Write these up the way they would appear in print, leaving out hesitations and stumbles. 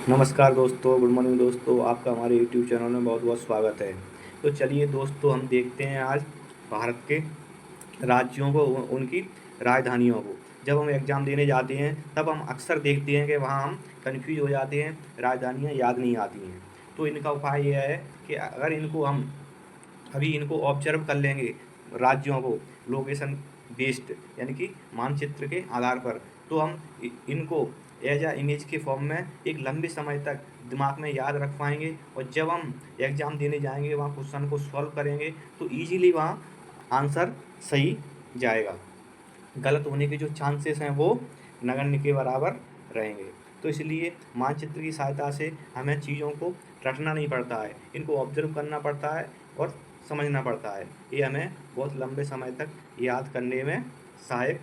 नमस्कार दोस्तों, good morning दोस्तों। आपका हमारे यूट्यूब चैनल में बहुत बहुत स्वागत है। तो चलिए दोस्तों, हम देखते हैं आज भारत के राज्यों को, उनकी राजधानियों को। जब हम एग्ज़ाम देने जाते हैं तब हम अक्सर देखते हैं कि वहाँ हम कन्फ्यूज हो जाते हैं, राजधानियाँ याद नहीं आती हैं। तो इनका उपाय यह है कि अगर इनको हम अभी इनको ऑब्जर्व कर लेंगे, राज्यों को लोकेशन बेस्ड यानी कि मानचित्र के आधार पर, तो हम इनको एज अ इमेज के फॉर्म में एक लंबे समय तक दिमाग में याद रख पाएंगे। और जब हम एग्ज़ाम देने जाएंगे, वहाँ क्वेश्चन को सॉल्व करेंगे, तो ईजीली वहाँ आंसर सही जाएगा। गलत होने के जो चांसेस हैं वो नगण्य के बराबर रहेंगे। तो इसलिए मानचित्र की सहायता से हमें चीज़ों को रटना नहीं पड़ता है, इनको ऑब्जर्व करना पड़ता है और समझना पड़ता है। ये हमें बहुत लंबे समय तक याद करने में सहायक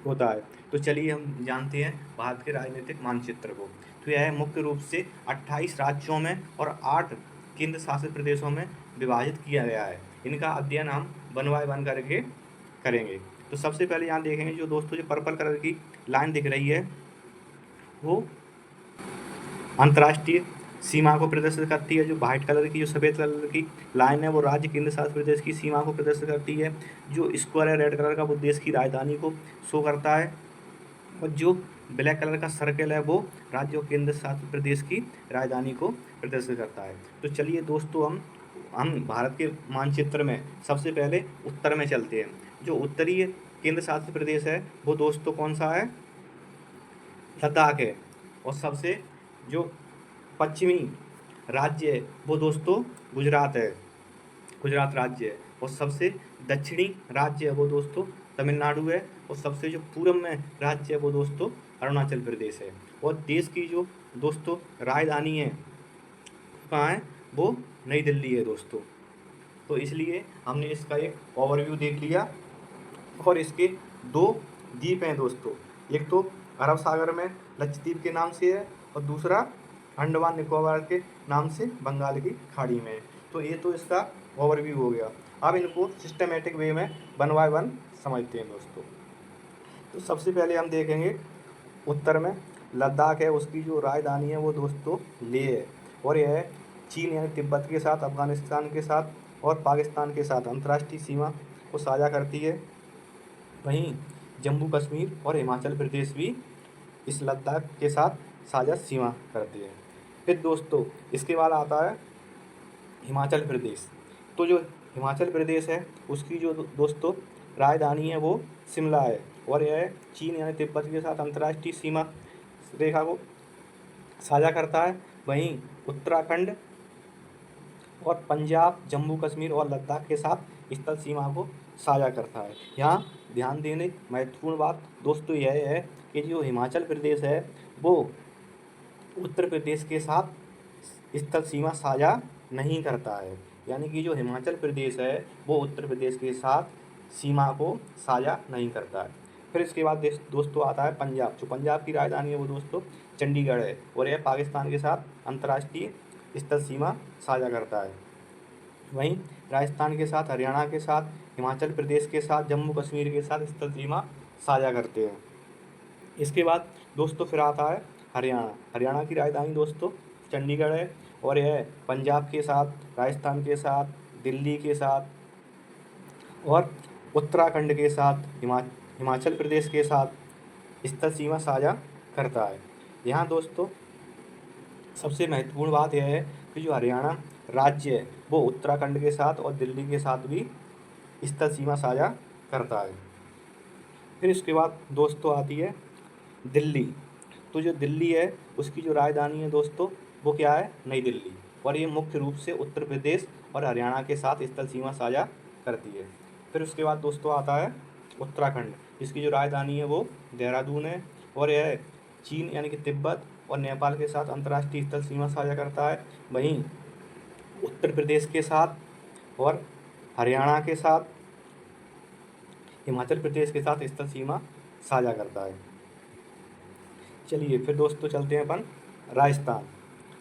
होता है। तो चलिए हम जानते हैं भारत के राजनीतिक मानचित्र को। तो यह मुख्य रूप से 28 राज्यों में और 8 केंद्र शासित प्रदेशों में विभाजित किया गया है। इनका अध्ययन हम वन बाय वन करके करेंगे। तो सबसे पहले यहाँ देखेंगे, जो दोस्तों जो पर्पल कलर की लाइन दिख रही है, वो अंतर्राष्ट्रीय सीमा को प्रदर्शित करती है। जो वाइट कलर की, जो सफ़ेद कलर की लाइन है, वो राज्य केंद्र शासित प्रदेश की सीमा को प्रदर्शित करती है। जो स्क्वायर है रेड कलर का, वो देश की राजधानी को शो करता है। और जो ब्लैक कलर का सर्कल है, वो राज्य और केंद्र शासित प्रदेश की राजधानी को प्रदर्शित करता है। तो चलिए दोस्तों, हम भारत के मानचित्र में सबसे पहले उत्तर में चलते हैं। जो उत्तरीय केंद्र शासित प्रदेश है, वो दोस्तों कौन सा है? लद्दाख है। और सबसे जो पश्चिमी राज्य है, वो दोस्तों गुजरात है, गुजरात राज्य है। और सबसे दक्षिणी राज्य है, वो दोस्तों तमिलनाडु है। और सबसे जो पूर्व में राज्य है, वो दोस्तों अरुणाचल प्रदेश है। और देश की जो दोस्तों राजधानी है, कहाँ है? वो नई दिल्ली है दोस्तों। तो इसलिए हमने इसका एक ओवरव्यू देख लिया। और इसके दो द्वीप हैं दोस्तों, एक तो अरब सागर में लक्षद्वीप के नाम से है, और दूसरा अंडमान निकोबार के नाम से बंगाल की खाड़ी में है। तो ये तो इसका ओवरव्यू हो गया। अब इनको सिस्टमेटिक वे में वन बाय वन समझते हैं दोस्तों। तो सबसे पहले हम देखेंगे उत्तर में लद्दाख है, उसकी जो राजधानी है वो दोस्तों लेह है। और यह चीन यानी तिब्बत के साथ, अफगानिस्तान के साथ और पाकिस्तान के साथ अंतर्राष्ट्रीय सीमा को साझा करती है। वहीं जम्मू कश्मीर और हिमाचल प्रदेश भी इस लद्दाख के साथ साझा सीमा करते हैं। फिर दोस्तों इसके बाद आता है हिमाचल प्रदेश। तो जो हिमाचल प्रदेश है, उसकी जो दोस्तों राजधानी है, वो शिमला है। और यह चीन यानी तिब्बत के साथ अंतर्राष्ट्रीय सीमा रेखा को साझा करता है। वहीं उत्तराखंड और पंजाब, जम्मू कश्मीर और लद्दाख के साथ स्थल सीमा को साझा करता है। यहाँ ध्यान देने महत्वपूर्ण बात दोस्तों यह है कि जो हिमाचल प्रदेश है, वो उत्तर प्रदेश के साथ स्थल सीमा साझा नहीं करता है। यानी कि जो हिमाचल प्रदेश है, वो उत्तर प्रदेश के साथ सीमा को साझा नहीं करता है। फिर इसके बाद दोस्तों आता है पंजाब। जो पंजाब की राजधानी है, वो दोस्तों चंडीगढ़ है। और यह पाकिस्तान के साथ अंतर्राष्ट्रीय स्थल सीमा साझा करता है। वहीं राजस्थान के साथ, हरियाणा के साथ, हिमाचल प्रदेश के साथ, जम्मू कश्मीर के साथ स्थल सीमा साझा करते हैं। इसके बाद दोस्तों फिर आता है हरियाणा। हरियाणा की राजधानी दोस्तों चंडीगढ़ है। और यह पंजाब के साथ, राजस्थान के साथ, दिल्ली के साथ और उत्तराखंड के साथ, हिमाचल प्रदेश के साथ स्थल सीमा साझा करता है। यहाँ दोस्तों सबसे महत्वपूर्ण बात यह है कि जो हरियाणा राज्य है, वो उत्तराखंड के साथ और दिल्ली के साथ भी स्थल सीमा साझा करता है। फिर इसके बाद दोस्तों आती है दिल्ली। तो जो दिल्ली है, उसकी जो राजधानी है दोस्तों, वो क्या है? नई दिल्ली। और ये मुख्य रूप से उत्तर प्रदेश और हरियाणा के साथ स्थल सीमा साझा करती है। फिर उसके बाद दोस्तों आता है उत्तराखंड, जिसकी जो राजधानी है वो देहरादून है। और यह चीन यानी कि तिब्बत और नेपाल के साथ अंतर्राष्ट्रीय स्थल सीमा साझा करता है। वहीं उत्तर प्रदेश के साथ और हरियाणा के साथ, हिमाचल प्रदेश के साथ स्थल सीमा साझा करता है। चलिए फिर दोस्तों चलते हैं अपन राजस्थान।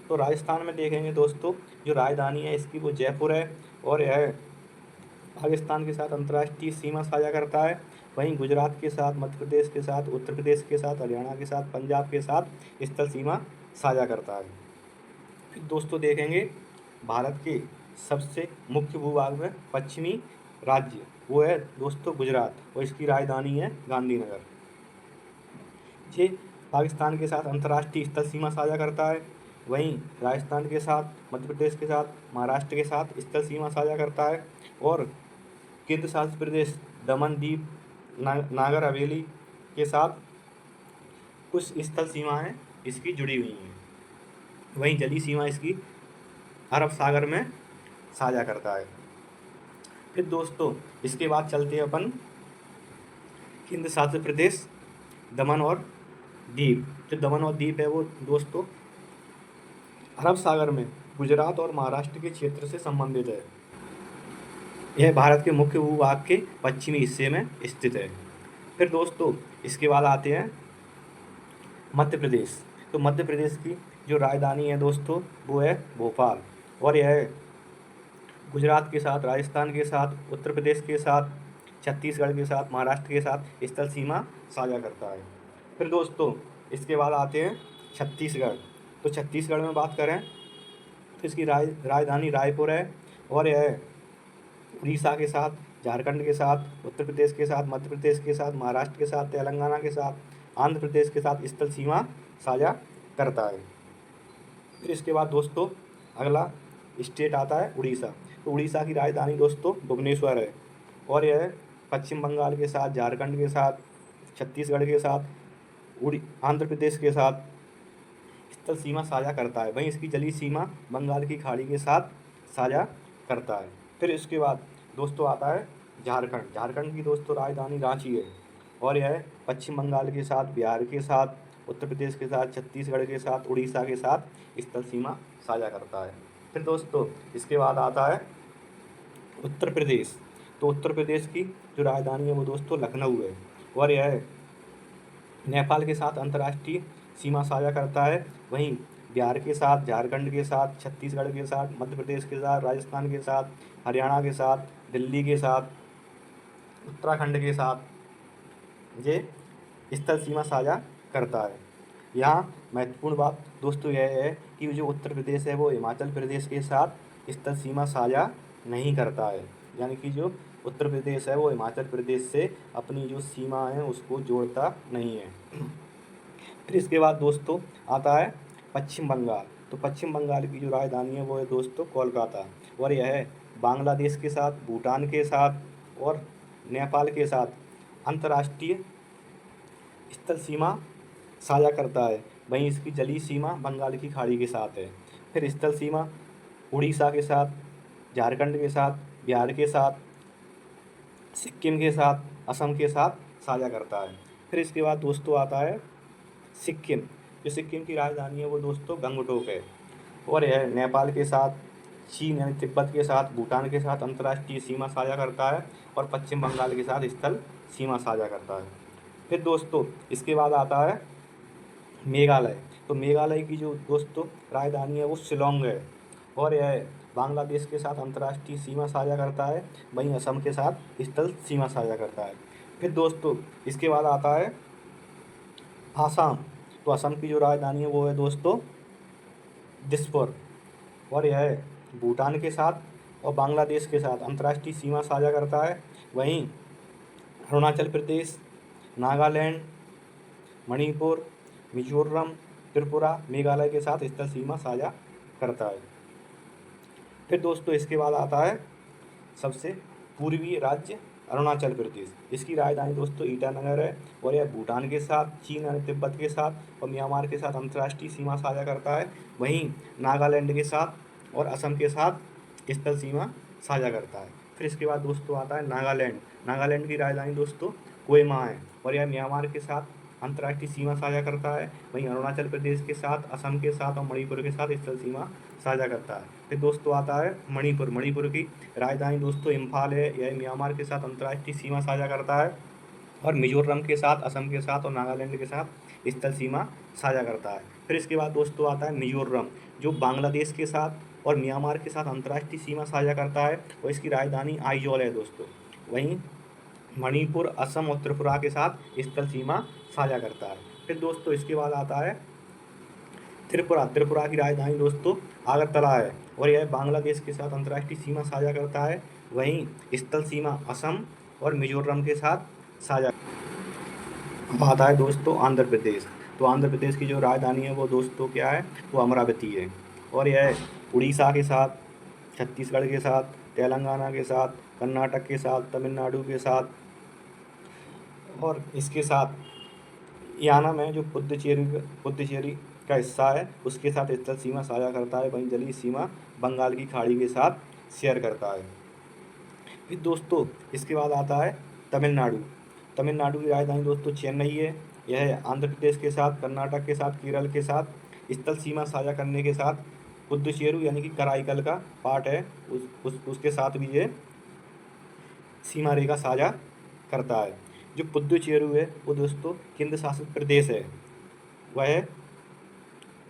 तो राजस्थान में देखेंगे दोस्तों, जो राजधानी है इसकी वो जयपुर है। और यह पाकिस्तान के साथ अंतर्राष्ट्रीय सीमा साझा करता है। वहीं गुजरात के साथ, मध्य प्रदेश के साथ, उत्तर प्रदेश के साथ, हरियाणा के साथ, पंजाब के साथ स्थल सीमा साझा करता है। फिर दोस्तों देखेंगे भारत के सबसे मुख्य भूभाग में पश्चिमी राज्य, वो है दोस्तों गुजरात, और इसकी राजधानी है गांधीनगर। ये पाकिस्तान के साथ अंतर्राष्ट्रीय स्थल सीमा साझा करता है। वहीं राजस्थान के साथ, मध्य प्रदेश के साथ, महाराष्ट्र के साथ स्थल सीमा साझा करता है। और केंद्र शासित प्रदेश दमन दीव नागर हवेली के साथ कुछ स्थल सीमाएं इसकी जुड़ी हुई हैं। वहीं जलीय सीमा इसकी अरब सागर में साझा करता है। फिर दोस्तों इसके बाद चलते हैं अपन केंद्र शासित प्रदेश दमन और दीव। जो दमन और दीव है वो दोस्तों अरब सागर में गुजरात और महाराष्ट्र के क्षेत्र से संबंधित है। यह भारत के मुख्य भूभाग के पश्चिमी हिस्से में स्थित है। फिर दोस्तों इसके बाद आते हैं मध्य प्रदेश। तो मध्य प्रदेश की जो राजधानी है दोस्तों वो है भोपाल, और यह गुजरात के साथ, राजस्थान के साथ, उत्तर प्रदेश के साथ, छत्तीसगढ़ के साथ, महाराष्ट्र के साथ स्थल सीमा साझा करता है। फिर दोस्तों इसके बाद आते हैं छत्तीसगढ़। तो छत्तीसगढ़ में बात करें तो इसकी राजधानी रायपुर है, और यह उड़ीसा के साथ, झारखंड के साथ, उत्तर प्रदेश के साथ, मध्य प्रदेश के साथ, महाराष्ट्र के साथ, तेलंगाना के साथ, आंध्र प्रदेश के साथ स्थल सीमा साझा करता है। फिर इसके बाद दोस्तों अगला स्टेट आता है उड़ीसा। तो उड़ीसा की राजधानी दोस्तों भुवनेश्वर है, और यह पश्चिम बंगाल के साथ, झारखंड के साथ, छत्तीसगढ़ के साथ, आंध्र प्रदेश के साथ स्थल सीमा साझा करता है। वहीं इसकी जलीय सीमा बंगाल की खाड़ी के साथ साझा करता है। फिर इसके बाद दोस्तों आता है झारखंड। झारखंड की दोस्तों राजधानी रांची है, और यह पश्चिम बंगाल के साथ, बिहार के साथ, उत्तर प्रदेश के साथ, छत्तीसगढ़ के साथ, उड़ीसा के साथ स्थल सीमा साझा करता है। फिर दोस्तों इसके बाद आता है उत्तर प्रदेश। तो उत्तर प्रदेश की जो राजधानी है वो दोस्तों लखनऊ है, और यह नेपाल के साथ अंतर्राष्ट्रीय सीमा साझा करता है। वहीं बिहार के साथ, झारखंड के साथ, छत्तीसगढ़ के साथ, मध्य प्रदेश के साथ, राजस्थान के साथ, हरियाणा के साथ, दिल्ली के साथ, उत्तराखंड के साथ ये स्थल सीमा साझा करता है। यहाँ महत्वपूर्ण बात दोस्तों यह है कि जो उत्तर प्रदेश है वो हिमाचल प्रदेश के साथ स्थल सीमा साझा नहीं करता है, यानी कि जो उत्तर प्रदेश है वो हिमाचल प्रदेश से अपनी जो सीमा है उसको जोड़ता नहीं है। फिर इसके बाद दोस्तों आता है पश्चिम बंगाल। तो पश्चिम बंगाल की जो राजधानी है वो है दोस्तों कोलकाता, और यह है बांग्लादेश के साथ, भूटान के साथ और नेपाल के साथ अंतर्राष्ट्रीय स्थल सीमा साझा करता है। वहीं इसकी जलीय सीमा बंगाल की खाड़ी के साथ है। फिर स्थल सीमा उड़ीसा के साथ, झारखंड के साथ, बिहार के साथ, सिक्किम के साथ, असम के साथ साझा करता है। फिर इसके बाद दोस्तों आता है सिक्किम। जो सिक्किम की राजधानी है वो दोस्तों गंगटोक है, और यह नेपाल के साथ, चीन यानी तिब्बत के साथ, भूटान के साथ अंतर्राष्ट्रीय सीमा साझा करता है, और पश्चिम बंगाल के साथ स्थल सीमा साझा करता है। फिर दोस्तों इसके बाद आता है मेघालय। तो मेघालय की जो दोस्तों राजधानी है वो शिलोंग है, और यह बांग्लादेश के साथ अंतर्राष्ट्रीय सीमा साझा करता है। वहीं असम के साथ स्थल सीमा साझा करता है। फिर दोस्तों इसके बाद आता है आसाम। तो असम की जो राजधानी है वो है दोस्तों दिसपुर, और यह भूटान के साथ और बांग्लादेश के साथ अंतर्राष्ट्रीय सीमा साझा करता है। वहीं अरुणाचल प्रदेश, नागालैंड, मणिपुर, मिजोरम, त्रिपुरा, मेघालय के साथ स्थल सीमा साझा करता है। फिर दोस्तों इसके बाद आता है सबसे पूर्वी राज्य अरुणाचल प्रदेश। इसकी राजधानी दोस्तों ईटानगर है, और यह भूटान के साथ, चीन यानी तिब्बत के साथ और म्यांमार के साथ अंतर्राष्ट्रीय सीमा साझा करता है। वहीं नागालैंड के साथ और असम के साथ स्थल सीमा साझा करता है। फिर इसके बाद दोस्तों आता है नागालैंड। नागालैंड की राजधानी दोस्तों कोहिमा है, और यह म्यांमार के साथ अंतर्राष्ट्रीय सीमा साझा करता है। वहीं अरुणाचल प्रदेश के साथ, असम के साथ और मणिपुर के साथ स्थल सीमा साझा करता है। फिर दोस्तों आता है मणिपुर। मणिपुर की राजधानी दोस्तों इम्फाल है, यह म्यांमार के साथ अंतर्राष्ट्रीय सीमा साझा करता है, और मिजोरम के साथ, असम के साथ और नागालैंड के साथ स्थल सीमा साझा करता है। फिर इसके बाद दोस्तों आता है मिजोरम, जो बांग्लादेश के साथ और म्यांमार के साथ अंतर्राष्ट्रीय सीमा साझा करता है, और इसकी राजधानी आइजोल है दोस्तों। वहीं मणिपुर, असम और त्रिपुरा के साथ स्थल सीमा साझा करता है। फिर दोस्तों इसके बाद आता है त्रिपुरा की राजधानी दोस्तों अगरतला है और यह बांग्लादेश के साथ अंतर्राष्ट्रीय सीमा साझा करता है। वहीं स्थल सीमा असम और मिजोरम के साथ साझा। अब आता है दोस्तों आंध्र प्रदेश। तो आंध्र प्रदेश की जो राजधानी है वो दोस्तों क्या है, वो अमरावती है और यह उड़ीसा के साथ, छत्तीसगढ़ के साथ, तेलंगाना के साथ, कर्नाटक के साथ, तमिलनाडु के साथ और इसके साथ यानम है जो पुद्दुचेरी का हिस्सा है उसके साथ स्थल सीमा साझा करता है। वहीं जलीय सीमा बंगाल की खाड़ी के साथ शेयर करता है। फिर दोस्तों इसके बाद आता है तमिलनाडु। तमिलनाडु की राजधानी दोस्तों चेन्नई है। यह आंध्र प्रदेश के साथ, कर्नाटक के साथ, केरल के साथ स्थल सीमा साझा करने के साथ पुद्दुचेरी यानी कि कराईकल का पार्ट है उसके साथ भी ये सीमा रेखा साझा करता है। जो पुद्दुचेरी है वो दोस्तों केंद्र शासित प्रदेश है। वह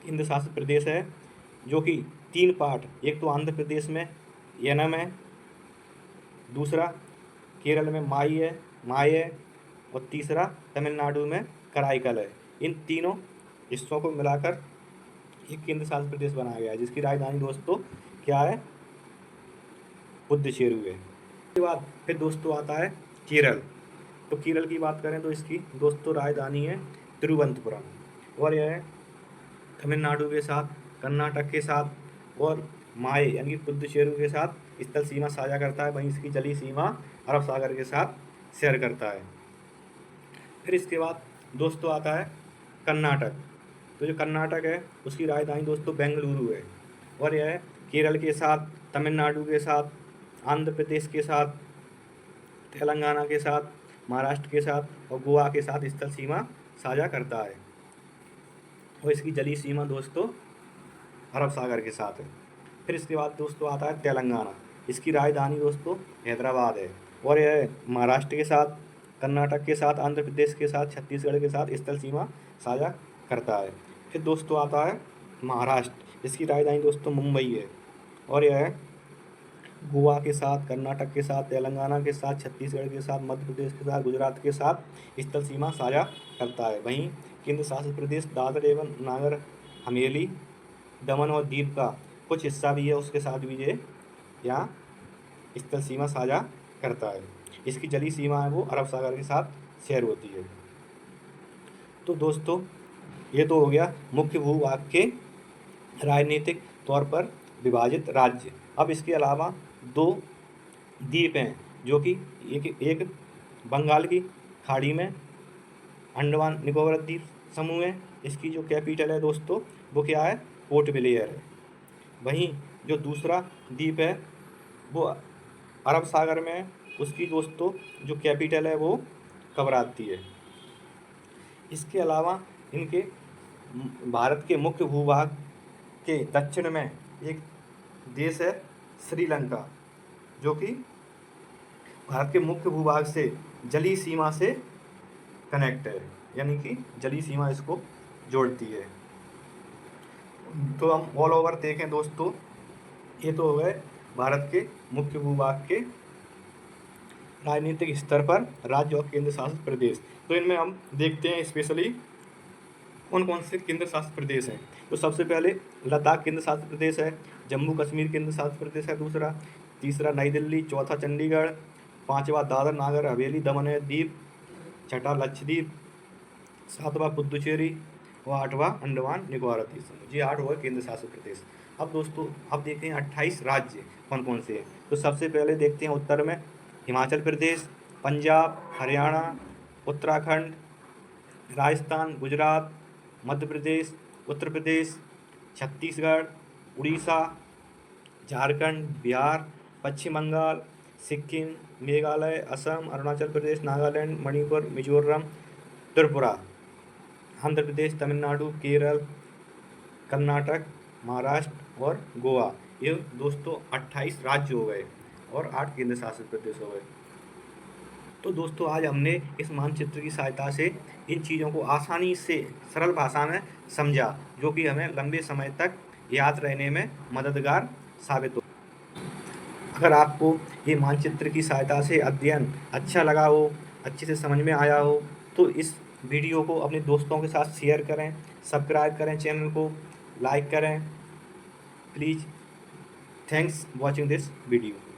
केंद्र शासित प्रदेश है जो कि 3 पार्ट, एक तो आंध्र प्रदेश में येनम है, दूसरा केरल में माई है और तीसरा तमिलनाडु में कराईकल है। इन तीनों हिस्सों को मिलाकर एक केंद्र शासित प्रदेश बनाया गया है जिसकी राजधानी दोस्तों क्या है, पुद्दुचेरी है। उसके बाद फिर दोस्तों आता है केरल। तो केरल की बात करें तो इसकी दोस्तों राजधानी है तिरुवनंतपुरम और यह तमिलनाडु के साथ, कर्नाटक के साथ और माए यानी कि पुद्दुचेरी के साथ स्थल सीमा साझा करता है। वहीं इसकी जलीय सीमा अरब सागर के साथ शेयर करता है। फिर इसके बाद दोस्तों आता है कर्नाटक। तो जो कर्नाटक है उसकी राजधानी दोस्तों बेंगलुरु है और यह केरल के साथ, तमिलनाडु के साथ, आंध्र प्रदेश के साथ, तेलंगाना के साथ, महाराष्ट्र के साथ और गोवा के साथ स्थल सीमा साझा करता है और इसकी जलीय सीमा दोस्तों अरब सागर के साथ है। फिर इसके बाद दोस्तों आता है तेलंगाना। इसकी राजधानी दोस्तों हैदराबाद है और यह महाराष्ट्र के साथ, कर्नाटक के साथ, आंध्र प्रदेश के साथ, छत्तीसगढ़ के साथ स्थल सीमा साझा करता है। फिर दोस्तों आता है महाराष्ट्र। इसकी राजधानी दोस्तों मुंबई है और यह गोवा के साथ, कर्नाटक के साथ, तेलंगाना के साथ, छत्तीसगढ़ के साथ, मध्य प्रदेश के साथ, गुजरात के साथ स्थल सीमा साझा करता है। वहीं केंद्र शासित प्रदेश दादर एवं नागर हवेली, दमन और दीव का कुछ हिस्सा भी है उसके साथ भी ये यहाँ स्थल सीमा साझा करता है। इसकी जलीय सीमा है वो अरब सागर के साथ शेयर होती है। तो दोस्तों ये तो हो गया मुख्य भूभाग के राजनीतिक तौर पर विभाजित राज्य। अब इसके अलावा 2 द्वीप हैं जो कि एक बंगाल की खाड़ी में अंडमान निकोबार द्वीप समूह है। इसकी जो कैपिटल है दोस्तों वो क्या है, पोर्ट ब्लेयर है। वहीं जो दूसरा द्वीप है वो अरब सागर में है, उसकी दोस्तों जो कैपिटल है वो कवराती है। इसके अलावा इनके भारत के मुख्य भूभाग के दक्षिण में एक देश है श्रीलंका जो कि भारत के मुख्य भूभाग से जलीय सीमा से कनेक्ट है, यानी कि जलीय सीमा इसको जोड़ती है। तो हम ऑल ओवर देखें दोस्तों, ये तो हो गए भारत के मुख्य भूभाग के राजनीतिक स्तर पर राज्य और केंद्र शासित प्रदेश। तो इनमें हम देखते हैं स्पेशली कौन कौन से केंद्र शासित प्रदेश हैं। तो सबसे पहले लद्दाख केंद्र शासित प्रदेश है, जम्मू कश्मीर केंद्र शासित प्रदेश है दूसरा, तीसरा नई दिल्ली, चौथा चंडीगढ़, पांचवा दादर नागर हवेली दमन और दीव, छठा लक्षद्वीप, सातवां पुद्दुचेरी और आठवां अंडमान निकोबार द्वीप समूह। ये 8 हुआ केंद्र शासित प्रदेश। अब दोस्तों अब देखते हैं 28 राज्य कौन कौन से हैं। तो सबसे पहले देखते हैं उत्तर में हिमाचल प्रदेश, पंजाब, हरियाणा, उत्तराखंड, राजस्थान, गुजरात, मध्य प्रदेश, उत्तर प्रदेश, छत्तीसगढ़, उड़ीसा, झारखंड, बिहार, पश्चिम बंगाल, सिक्किम, मेघालय, असम, अरुणाचल प्रदेश, नागालैंड, मणिपुर, मिजोरम, त्रिपुरा, आंध्र प्रदेश, तमिलनाडु, केरल, कर्नाटक, महाराष्ट्र और गोवा। ये दोस्तों 28 राज्य हो गए और 8 केंद्र शासित प्रदेश हो गए। तो दोस्तों आज हमने इस मानचित्र की सहायता से इन चीज़ों को आसानी से सरल भाषा में समझा, जो कि हमें लंबे समय तक याद रहने में मददगार साबित हो। अगर आपको ये मानचित्र की सहायता से अध्ययन अच्छा लगा हो, अच्छे से समझ में आया हो, तो इस वीडियो को अपने दोस्तों के साथ शेयर करें, सब्सक्राइब करें चैनल को, लाइक करें please. Thanks watching this video.